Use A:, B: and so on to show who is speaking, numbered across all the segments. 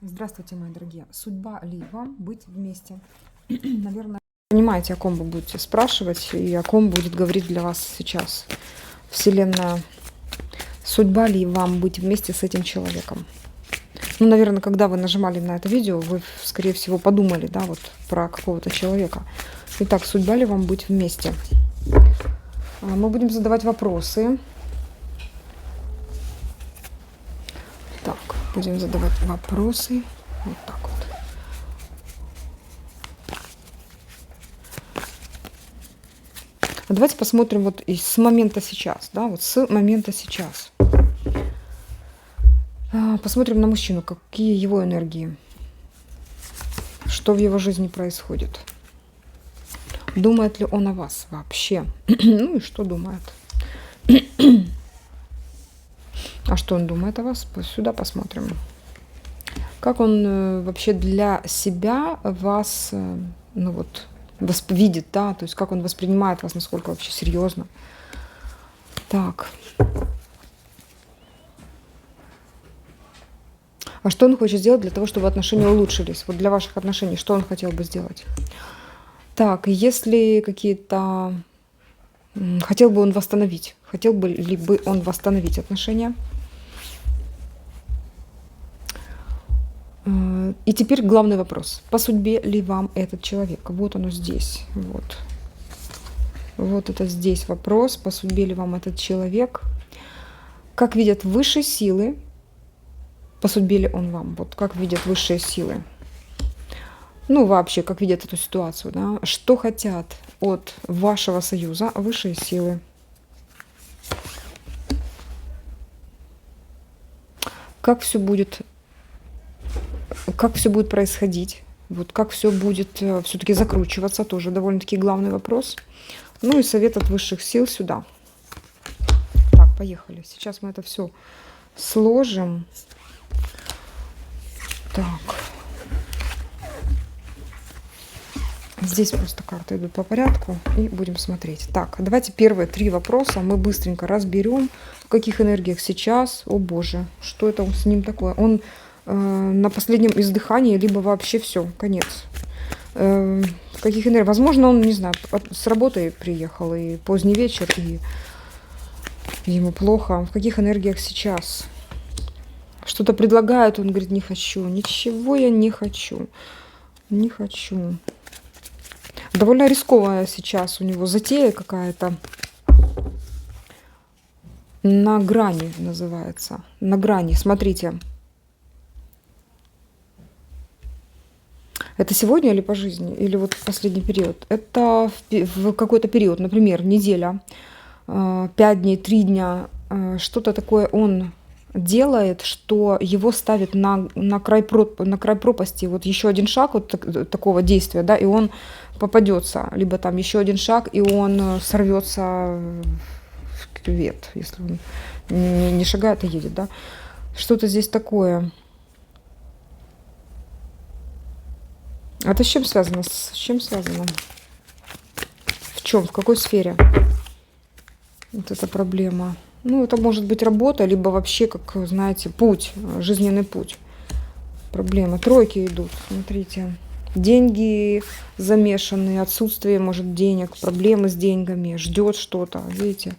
A: Здравствуйте, мои дорогие. Судьба ли вам быть вместе? Наверное, понимаете, о ком вы будете спрашивать и о ком будет говорить для вас сейчас Вселенная. Судьба ли вам быть вместе с этим человеком? Ну, наверное, когда вы нажимали на это видео, вы, скорее всего, подумали, да, вот про какого-то человека. Итак, судьба ли вам быть вместе? Мы будем задавать вопросы. Так, будем задавать вопросы. Вот так вот. Давайте посмотрим вот с момента сейчас, да, вот с момента сейчас. Посмотрим на мужчину, какие его энергии, что в его жизни происходит. Думает ли он о вас вообще? Ну и что думает? А что он думает о вас? Сюда посмотрим. Как он вообще для себя вас, ну вот, видит, да, то есть как он воспринимает вас, насколько вообще серьезно. Так. А что он хочет сделать для того, чтобы отношения улучшились? Вот для ваших отношений, что он хотел бы сделать? Так, если какие-то... Хотел бы он восстановить? Хотел бы ли бы он восстановить отношения? И теперь главный вопрос. По судьбе ли вам этот человек? Вот оно здесь. Вот. Вот это здесь вопрос. По судьбе ли вам этот человек? Как видят высшие силы? По судьбе ли он вам? Вот как видят высшие силы? Ну, вообще, как видят эту ситуацию, да? Что хотят от вашего союза высшие силы? Как все будет происходить? Вот как все будет все-таки закручиваться, тоже довольно-таки главный вопрос. Ну и совет от высших сил сюда. Так, поехали. Сейчас мы это все сложим. Так. Здесь просто карты идут по порядку и будем смотреть. Так, давайте первые 3 вопроса мы быстренько разберем. В каких энергиях сейчас? О боже, что это с ним такое? Он на последнем издыхании, либо вообще все, конец. В каких энергиях? Возможно, он, не знаю, с работы приехал, и поздний вечер, и ему плохо. В каких энергиях сейчас? Что-то предлагают, он говорит, не хочу. Ничего я не хочу. Не хочу. Довольно рисковая сейчас у него затея какая-то. На грани называется. На грани. Смотрите. Это сегодня или по жизни? Или вот в последний период? Это в какой-то период, например, неделя, 5 дней, 3 дня. Что-то такое он делает, что его ставит на край пропасти. Вот еще один шаг вот такого действия, да, и он попадется. Либо там еще один шаг, и он сорвется в кювет, если он не шагает, а едет, да. Что-то здесь такое. Это с чем связано? С чем связано? В чем? В какой сфере? Вот эта проблема. Ну, это может быть работа, либо вообще, как, знаете, путь, жизненный путь. Проблема. Тройки идут, смотрите. Деньги замешаны, отсутствие, может, денег, проблемы с деньгами, ждет что-то, видите.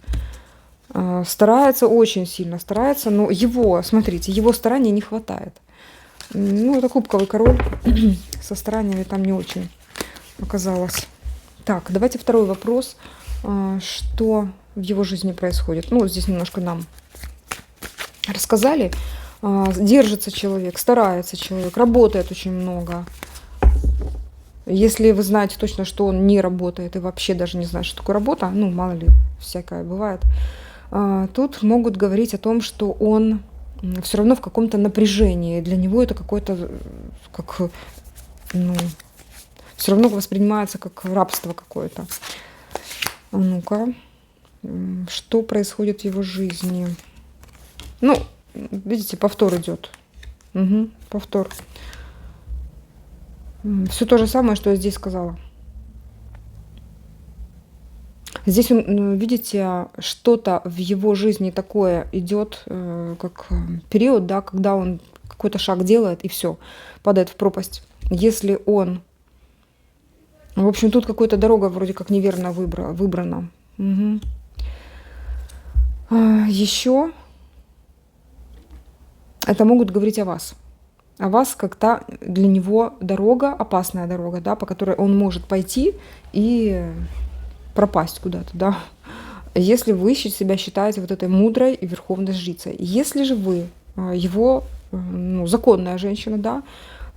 A: Старается, очень сильно старается, но его, смотрите, его стараний не хватает. Ну, это кубковый король, со стараниями там не очень оказалось. Так, давайте второй вопрос. Что в его жизни происходит? Ну, здесь немножко нам рассказали. Держится человек, старается человек, работает очень много. Если вы знаете точно, что он не работает и вообще даже не знает, что такое работа, ну, мало ли, всякое бывает, тут могут говорить о том, что он все равно в каком-то напряжении. Для него это какое-то, как, ну, все равно воспринимается как рабство какое-то. А ну-ка, что происходит в его жизни? Ну, видите, повтор идет. Угу, повтор. Все то же самое, что я здесь сказала. Здесь, видите, что-то в его жизни такое идет, как период, да, когда он какой-то шаг делает, и все, падает в пропасть. Если он... В общем, тут какая-то дорога вроде как неверно выбрана. Угу. Еще это могут говорить о вас. О вас как-то для него дорога, опасная дорога, да, по которой он может пойти и пропасть куда-то, да. Если вы себя считаете вот этой мудрой и верховной жрицей. Если же вы его законная женщина, да,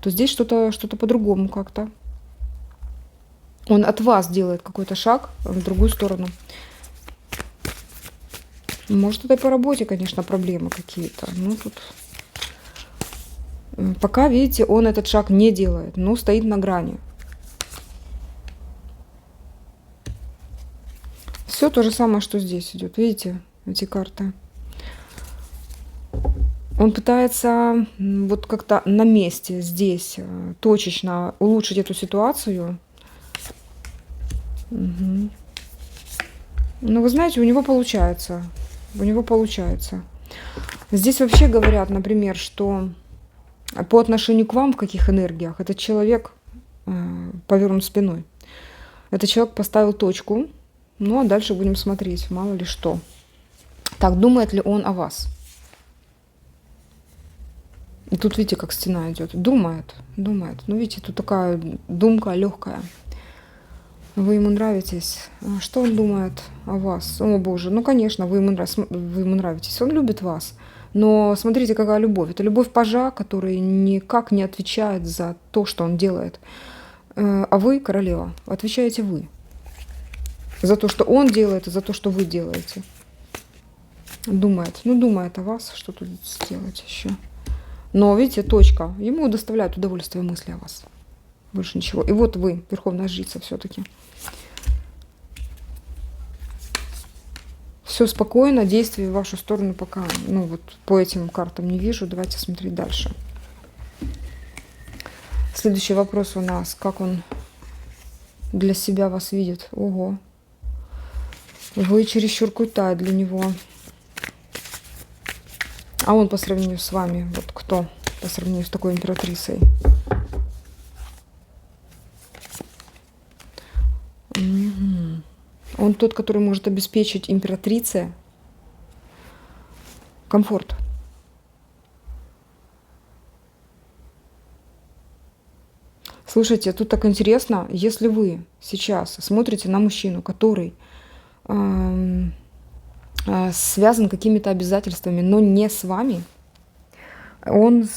A: то здесь что-то по-другому как-то. Он от вас делает какой-то шаг в другую сторону. Может, это и по работе, конечно, проблемы какие-то. Ну, тут... Пока, видите, он этот шаг не делает, но стоит на грани. Все то же самое, что здесь идет. Видите, эти карты. Он пытается вот как-то на месте здесь точечно улучшить эту ситуацию. Угу. Но вы знаете, у него получается. У него получается. Здесь вообще говорят, например, что по отношению к вам в каких энергиях этот человек повернут спиной. Этот человек поставил точку. Ну, а дальше будем смотреть, мало ли что. Так, думает ли он о вас? И тут, видите, как стена идет. Думает. Ну, видите, тут такая думка легкая. Вы ему нравитесь. Что он думает о вас? О, Боже, ну, конечно, вы ему нравитесь. Он любит вас. Но смотрите, какая любовь. Это любовь пажа, который никак не отвечает за то, что он делает. А вы, королева, отвечаете вы. За то, что он делает, и за то, что вы делаете. Думает. Ну, думает о вас. Что тут сделать еще? Но, видите, точка. Ему доставляет удовольствие мысли о вас. Больше ничего. И вот вы, верховная жрица, все-таки. Все спокойно, действий в вашу сторону пока, ну вот по этим картам не вижу. Давайте смотреть дальше. Следующий вопрос у нас. Как он для себя вас видит? Ого. Вы чересчур крутая для него. А он по сравнению с вами, вот кто по сравнению с такой императрицей? Угу. Он тот, который может обеспечить императрице комфорт. Слушайте, тут так интересно, если вы сейчас смотрите на мужчину, который связан какими-то обязательствами, но не с вами, он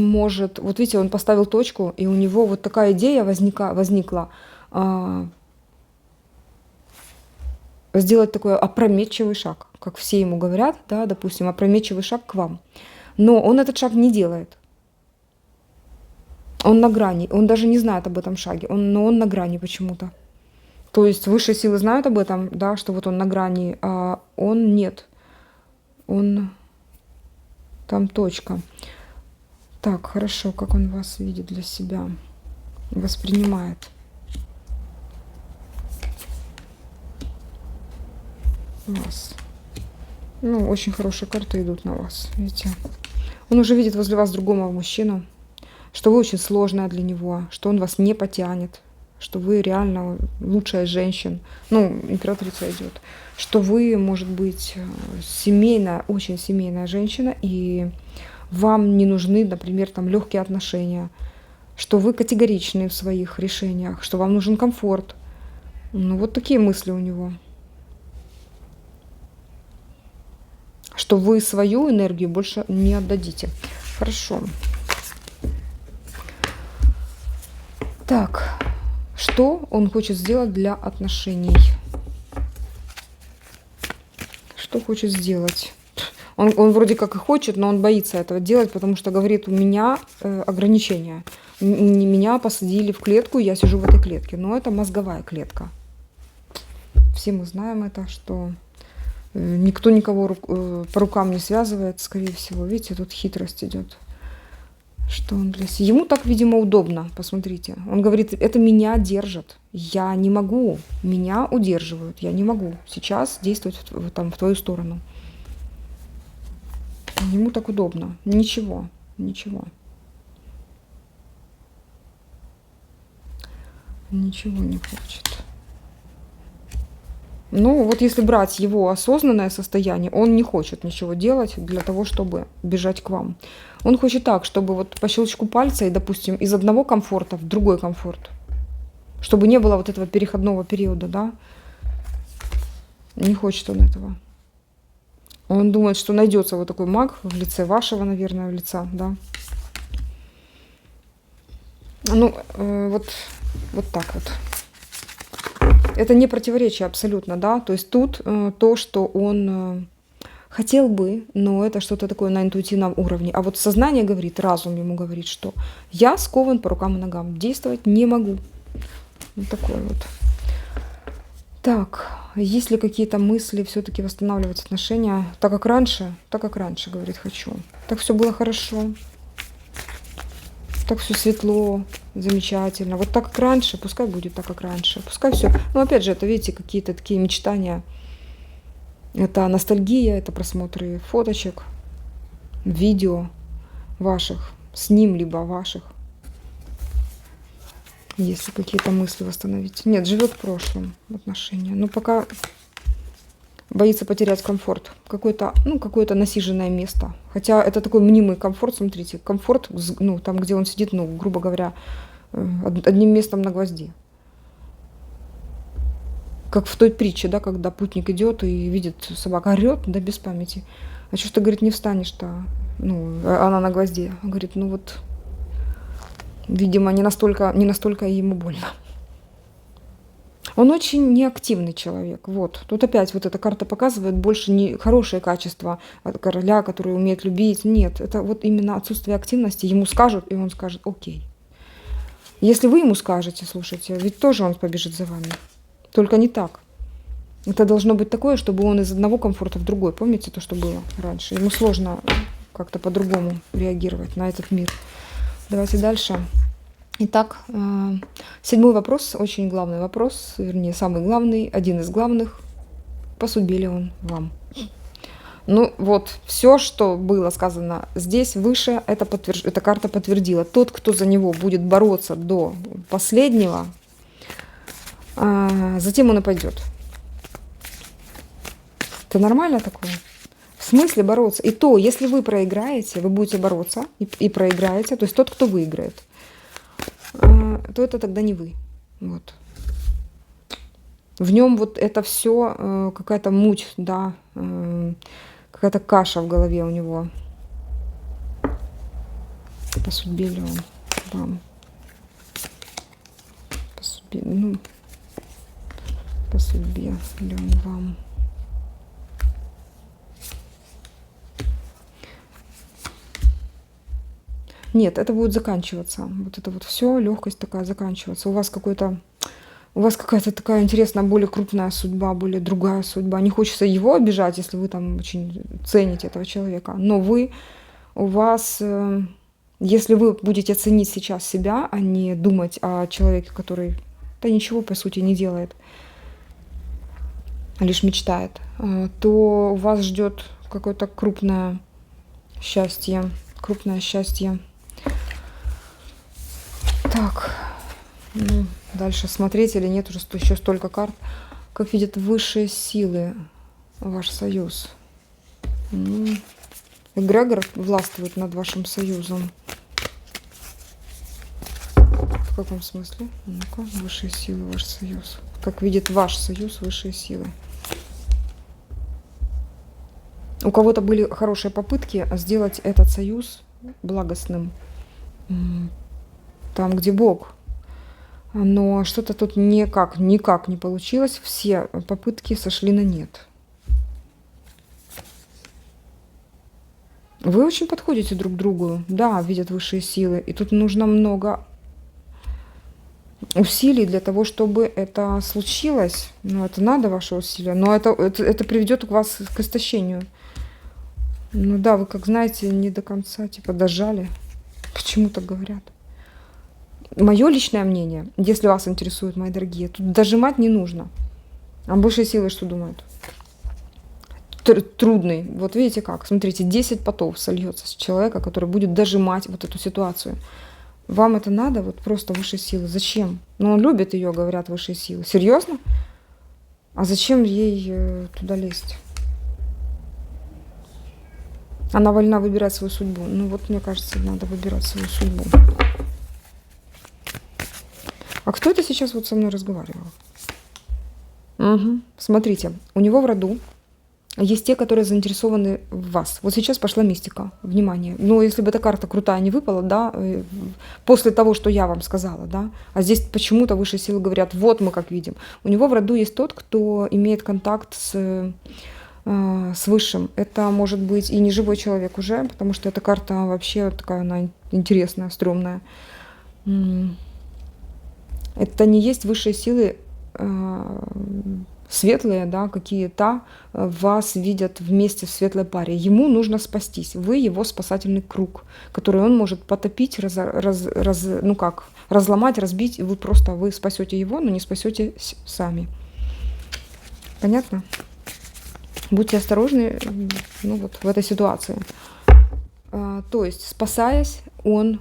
A: может, вот видите, он поставил точку, и у него вот такая идея возникла, сделать такой опрометчивый шаг, как все ему говорят, да, допустим, опрометчивый шаг к вам. Но он этот шаг не делает. Он на грани, он даже не знает об этом шаге, но он на грани почему-то. То есть высшие силы знают об этом, да, что вот он на грани, а он нет. Он там точка. Так, хорошо, как он вас видит для себя, воспринимает. Вас. Ну, очень хорошие карты идут на вас, видите. Он уже видит возле вас другого мужчину, что вы очень сложная для него, что он вас не потянет, что вы реально лучшая из женщин. Ну, императрица идет. Что вы, может быть, семейная, очень семейная женщина, и вам не нужны, например, там легкие отношения. Что вы категоричны в своих решениях, что вам нужен комфорт. Ну, вот такие мысли у него. Что вы свою энергию больше не отдадите. Хорошо. Так, что он хочет сделать для отношений? Что хочет сделать? Он вроде как и хочет, но он боится этого делать, потому что говорит, у меня ограничения. Меня посадили в клетку, я сижу в этой клетке. Но это мозговая клетка. Все мы знаем это, что никто никого по рукам не связывает, скорее всего. Видите, тут хитрость идет. Что он для себя? Ему так, видимо, удобно. Посмотрите. Он говорит, это меня держит. Я не могу. Меня удерживают. Я не могу сейчас действовать в твою сторону. Ему так удобно. Ничего. Ничего. Ничего не хочет. Ну, вот если брать его осознанное состояние, он не хочет ничего делать для того, чтобы бежать к вам. Он хочет так, чтобы вот по щелчку пальца и, допустим, из одного комфорта в другой комфорт. Чтобы не было вот этого переходного периода, да. Не хочет он этого. Он думает, что найдется вот такой маг в лице вашего, наверное, лица, да. Ну, вот так вот. Это не противоречие абсолютно, да. То есть тут то, что он хотел бы, но это что-то такое на интуитивном уровне. А вот сознание говорит, разум ему говорит, что я скован по рукам и ногам, действовать не могу. Вот такой вот. Так, есть ли какие-то мысли все-таки восстанавливать отношения? Так как раньше, говорит, хочу. Так все было хорошо. Так все светло, замечательно. Вот так как раньше, пускай будет так как раньше. Пускай все. Но опять же, это, видите, какие-то такие мечтания. Это ностальгия, это просмотры фоточек, видео ваших, с ним либо ваших. Если какие-то мысли восстановить. Нет, живет в прошлом отношения. Но пока боится потерять комфорт. Какое-то насиженное место. Хотя это такой мнимый комфорт, смотрите. Комфорт, ну, там, где он сидит, ну, грубо говоря, одним местом на гвозди. Как в той притче, да, когда путник идет и видит, собака орет, да, без памяти. А что ж ты, говорит, не встанешь-то? Ну, она на гвозде. Он говорит, ну вот, видимо, не настолько ему больно. Он очень неактивный человек. Вот. Тут опять вот эта карта показывает больше не хорошее качество короля, который умеет любить. Нет, это вот именно отсутствие активности. Ему скажут, и он скажет окей. Если вы ему скажете, слушайте, ведь тоже он побежит за вами. Только не так. Это должно быть такое, чтобы он из одного комфорта в другой. Помните то, что было раньше? Ему сложно как-то по-другому реагировать на этот мир. Давайте дальше. Итак, 7-й вопрос, очень главный вопрос, вернее, самый главный, один из главных. По судьбе ли он вам? Ну вот, все, что было сказано здесь выше, эта карта подтвердила. Тот, кто за него будет бороться до последнего, затем он и пойдет. Это нормально такое? В смысле бороться? И то, если вы проиграете, вы будете бороться и проиграете, то есть тот, кто выиграет, то это тогда не вы. Вот. В нем вот это все какая-то муть, да, какая-то каша в голове у него. По судьбе ли он вам? По судьбе ли он вам? Нет, это будет заканчиваться. Вот это вот все, легкость такая заканчиваться. У вас какая-то такая интересная, более крупная судьба, более другая судьба. Не хочется его обижать, если вы там очень цените этого человека. Но если вы будете ценить сейчас себя, а не думать о человеке, который ничего по сути не делает, а лишь мечтает, то у вас ждет какое-то крупное счастье. Так, дальше смотреть или нет, уже еще столько карт. Как видят высшие силы ваш союз. Эгрегор властвует над вашим союзом. В каком смысле? Ну-ка, высшие силы, ваш союз. Как видит ваш союз, высшие силы. У кого-то были хорошие попытки сделать этот союз благостным. Там, где Бог. Но что-то тут никак не получилось. Все попытки сошли на нет. Вы очень подходите друг к другу. Да, видят высшие силы. И тут нужно много усилий для того, чтобы это случилось. Но это надо, ваши усилия. Но это приведет вас к истощению. Ну да, вы, как знаете, не до конца, дожали. Почему так говорят? Мое личное мнение, если вас интересует, мои дорогие, тут дожимать не нужно. А высшие силы что думают? трудный. Вот видите как? Смотрите, 10 потов сольется с человека, который будет дожимать вот эту ситуацию. Вам это надо? Вот просто высшие силы. Зачем? Ну, он любит ее, говорят высшие силы. Серьезно? А зачем ей туда лезть? Она вольна выбирать свою судьбу. Ну вот, мне кажется, надо выбирать свою судьбу. А кто это сейчас вот со мной разговаривал? Угу. Смотрите, у него в роду есть те, которые заинтересованы в вас. Вот сейчас пошла мистика. Внимание. Ну, если бы эта карта крутая не выпала, да, после того, что я вам сказала, да, а здесь почему-то высшие силы говорят, вот мы как видим. У него в роду есть тот, кто имеет контакт с высшим. Это может быть и неживой человек уже, потому что эта карта вообще такая, она интересная, стрёмная. Это не есть высшие силы светлые, да, какие-то вас видят вместе в светлой паре. Ему нужно спастись. Вы его спасательный круг, который он может потопить, разломать, разбить, и вы спасете его, но не спасете сами. Понятно? Будьте осторожны, ну, вот в этой ситуации. То есть, спасаясь, он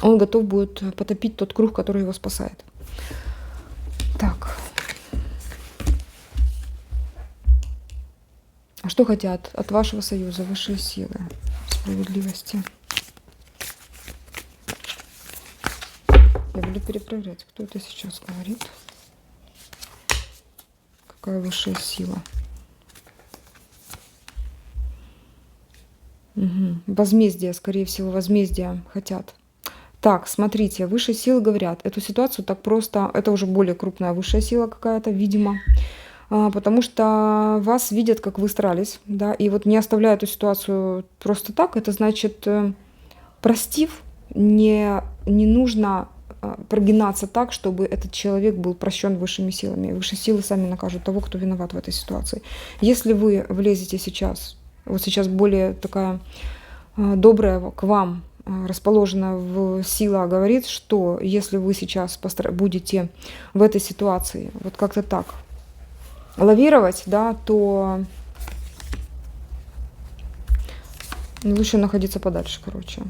A: готов будет потопить тот круг, который его спасает. Так. А что хотят от вашего союза высшие силы справедливости? Я буду перепроверять, кто это сейчас говорит. Какая высшая сила? Угу. Возмездие, скорее всего, возмездие хотят. Так, смотрите, высшие силы говорят, эту ситуацию так просто, это уже более крупная высшая сила какая-то, видимо, потому что вас видят, как вы старались, да, и вот не оставляя эту ситуацию просто так, это значит, простив, не нужно прогинаться так, чтобы этот человек был прощен высшими силами. Высшие силы сами накажут того, кто виноват в этой ситуации. Если вы влезете сейчас, вот сейчас более такая добрая к вам, расположена в сила говорит, что если вы сейчас будете в этой ситуации вот как-то так лавировать, да, то лучше находиться подальше, короче.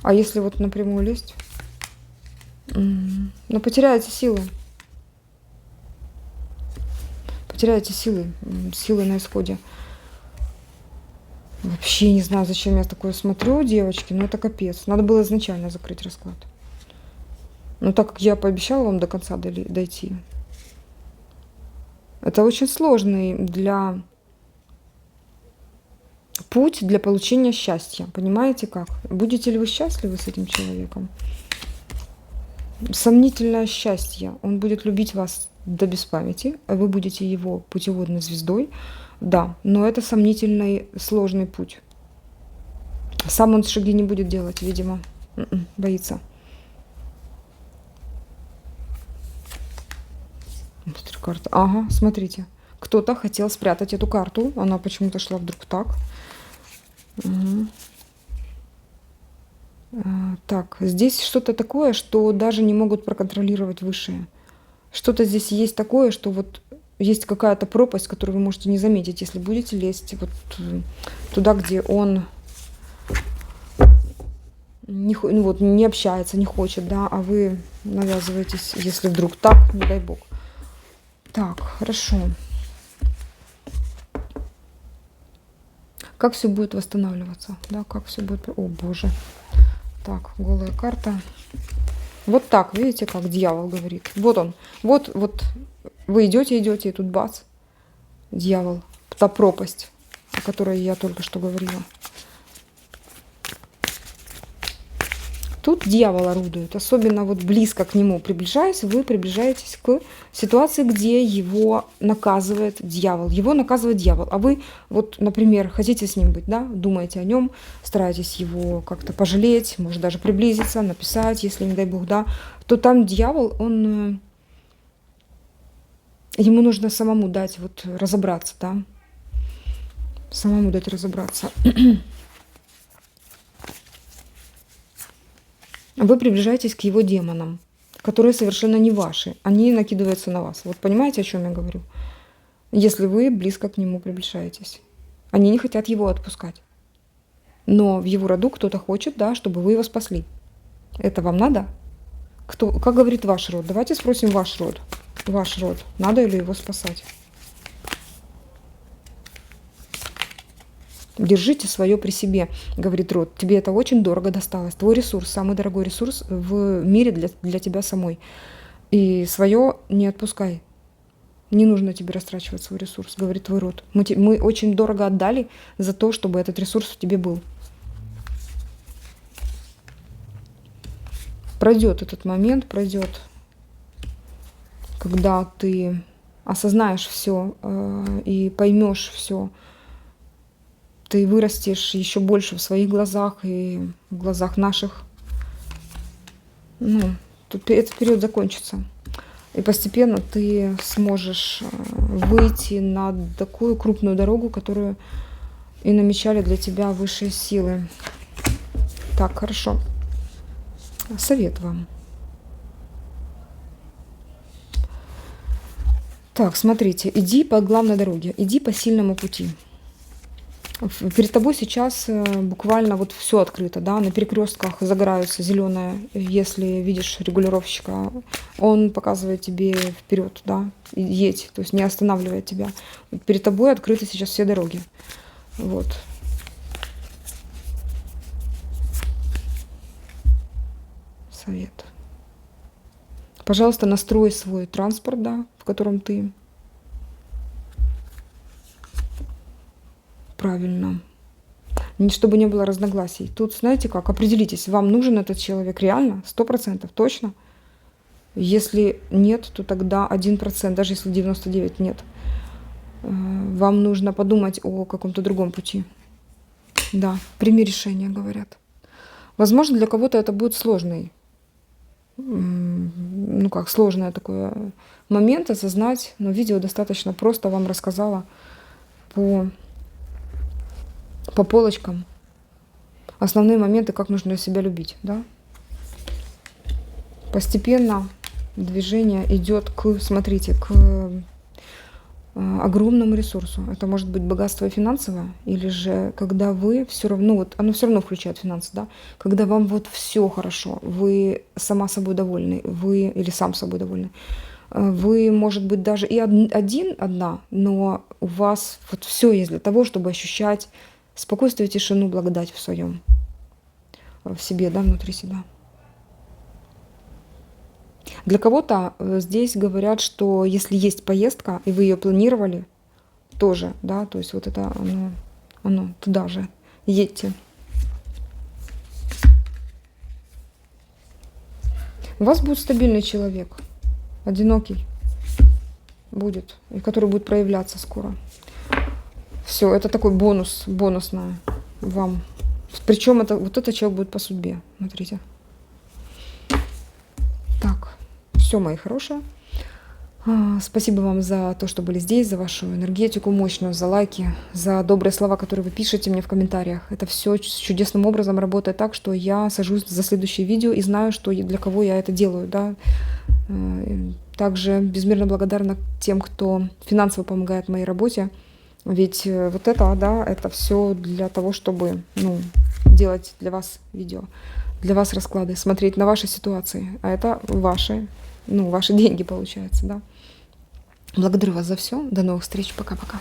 A: А если вот напрямую лезть, ну, потеряете силы. Потеряете силы на исходе. Вообще не знаю, зачем я такое смотрю, девочки, но это капец. Надо было изначально закрыть расклад. Но так как я пообещала вам до конца дойти. Это очень сложный путь для получения счастья. Понимаете как? Будете ли вы счастливы с этим человеком? Сомнительное счастье. Он будет любить вас до беспамяти, а вы будете его путеводной звездой. Да, но это сомнительный, сложный путь. Сам он шаги не будет делать, видимо. Боится. Карта. Ага, смотрите. Кто-то хотел спрятать эту карту. Она почему-то шла вдруг так. Угу. Так, здесь что-то такое, что даже не могут проконтролировать высшие. Что-то здесь есть такое, что вот есть какая-то пропасть, которую вы можете не заметить, если будете лезть вот туда, где он не общается, не хочет, да, а вы навязываетесь, если вдруг так, не дай бог. Так, хорошо. Как все будет восстанавливаться? Да, как все будет... О, боже. Так, голая карта. Вот так, видите, как дьявол говорит. Вот он. Вот вы идете, и тут бац. Дьявол. Та пропасть, о которой я только что говорила. Тут дьявол орудует, особенно вот близко к нему приближаясь, вы приближаетесь к ситуации, где его наказывает дьявол. Его наказывает дьявол, а вы вот, например, хотите с ним быть, да, думаете о нем, стараетесь его как-то пожалеть, может даже приблизиться, написать, если не дай бог, да, то там дьявол, ему нужно самому дать вот разобраться, да, самому дать разобраться. Вы приближаетесь к его демонам, которые совершенно не ваши. Они накидываются на вас. Вот понимаете, о чем я говорю? Если вы близко к нему приближаетесь. Они не хотят его отпускать. Но в его роду кто-то хочет, да, чтобы вы его спасли. Это вам надо? Как говорит ваш род? Давайте спросим ваш род. Ваш род. Надо ли его спасать? Держите свое при себе, говорит род. Тебе это очень дорого досталось. Твой ресурс, самый дорогой ресурс в мире для тебя самой. И свое не отпускай. Не нужно тебе растрачивать свой ресурс, говорит твой род. Мы очень дорого отдали за то, чтобы этот ресурс в тебе был. Пройдет этот момент, пройдет, когда ты осознаешь все и поймешь все. Ты вырастешь еще больше в своих глазах и в глазах наших. Этот период закончится. И постепенно ты сможешь выйти на такую крупную дорогу, которую и намечали для тебя высшие силы. Так, хорошо. Совет вам. Так, смотрите, иди по главной дороге, иди по сильному пути. Перед тобой сейчас буквально вот все открыто, да, на перекрестках загораются зеленое, если видишь регулировщика, он показывает тебе вперед, да, едь, то есть не останавливает тебя. Перед тобой открыты сейчас все дороги, вот. Совет. Пожалуйста, настрой свой транспорт, да, в котором ты. Правильно. Чтобы не было разногласий. Тут, знаете как, определитесь, вам нужен этот человек реально? 100% точно? Если нет, то тогда 1%, даже если 99% нет. Вам нужно подумать о каком-то другом пути. Да, прими решение, говорят. Возможно, для кого-то это будет сложный, сложное такое момент осознать, но видео достаточно просто вам рассказала по полочкам основные моменты, как нужно себя любить, да? Постепенно движение идет смотрите, к огромному ресурсу. Это может быть богатство финансовое, или же когда вы все равно, оно все равно включает финансы, да? Когда вам вот все хорошо, вы сама собой довольны, вы или сам собой довольны. Вы, может быть, даже и одна, но у вас вот все есть для того, чтобы ощущать спокойствие, тишину, благодать в себе, да, внутри себя. Для кого-то здесь говорят, что если есть поездка, и вы ее планировали, тоже, да, то есть вот это оно туда же, едьте. У вас будет стабильный человек, одинокий будет, и который будет проявляться скоро. Все, это такой бонусное вам. Причем вот этот человек будет по судьбе. Смотрите. Так, все, мои хорошие. Спасибо вам за то, что были здесь, за вашу энергетику мощную, за лайки, за добрые слова, которые вы пишете мне в комментариях. Это все чудесным образом работает так, что я сажусь за следующее видео и знаю, что для кого я это делаю. Да? Также безмерно благодарна тем, кто финансово помогает моей работе. Ведь вот это, да, это все для того, чтобы, делать для вас видео, для вас расклады, смотреть на ваши ситуации. А это ваши деньги, получается, да. Благодарю вас за все. До новых встреч. Пока-пока.